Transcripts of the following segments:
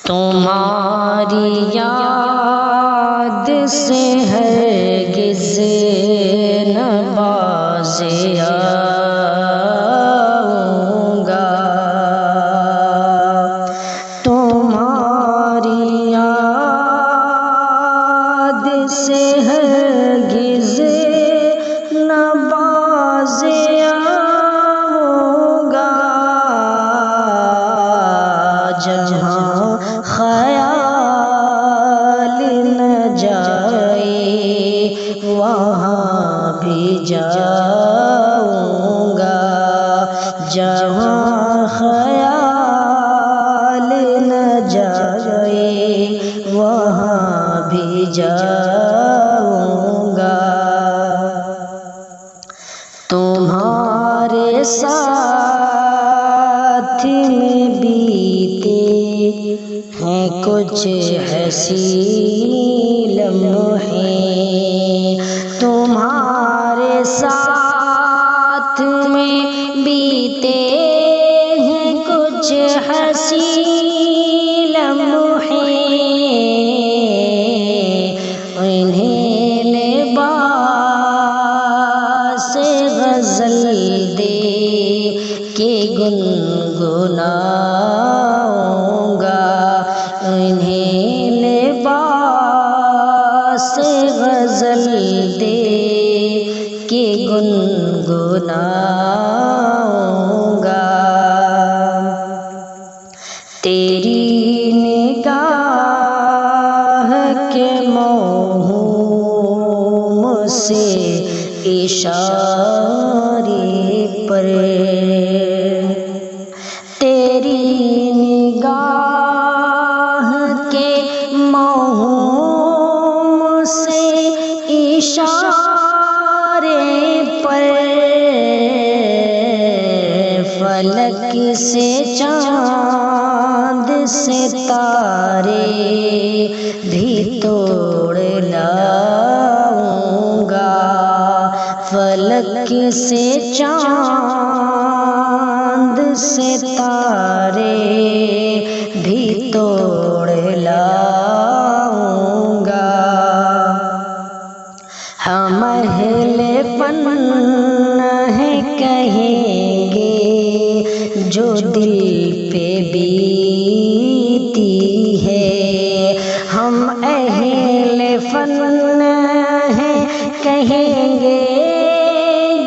تمہاری یاد سے ہرگز نہ باز آؤں گا، تمہاری یاد سے ہرگز نہ باز آؤں گا، جہاں خیال نہ جائے وہاں بھی جاؤں گا، جہاں خیال نہ جائے وہاں بھی جاؤں گا۔ تمہارے ساتھ میں بیتے ہیں کچھ حسین لمحے، تمہارے ساتھ میں بیتے ہیں کچھ حسین لمحے، انہیں لباس غزل دے کے گنگناؤں گا، انہیں لباس غزل دے کے گنگناؤں گا۔ تیری نگاہ کے موہوم سے اشارے پر، تیری نگاہ کے موہوم سے اشارے پر، فلک سے چاند ستارے بھی توڑ لاؤں گا، فلک سے چاند ستارے بھی توڑ لاؤں گا۔ ہم اہل فن ہیں کہیں گے جو دل پہ بیتی ہے، ہم اہل فن ہیں کہیں گے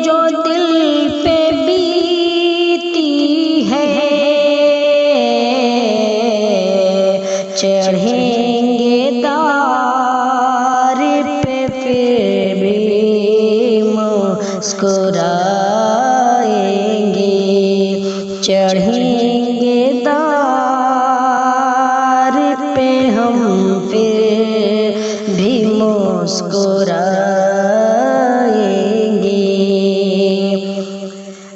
جو دل پہ بیتی ہے، چڑھیں گے دار پہ پھر بھی مسکرائیں گے، چڑھیں گے دار پہ ہم پھر بھی مسکرائیں گے۔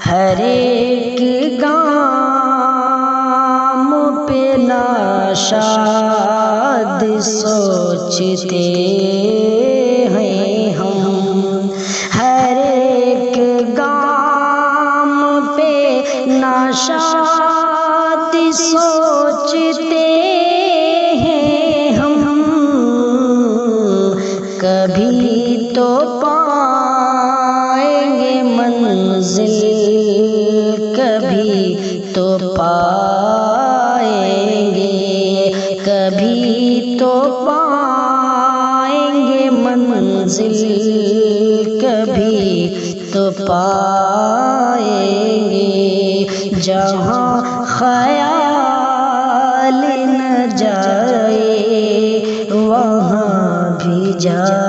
ہر ایک گام پہ ناشاد سوچتے ہیں ہم، ہر ایک گام پہ ناشاد سوچتے ہیں ہم، کبھی تو پائیں گے منزل، کبھی تو پائیں گے، کبھی تو پائیں گے منزل، کبھی تو پائیں گے، جہاں خیال نہ جائے وہاں بھی جائے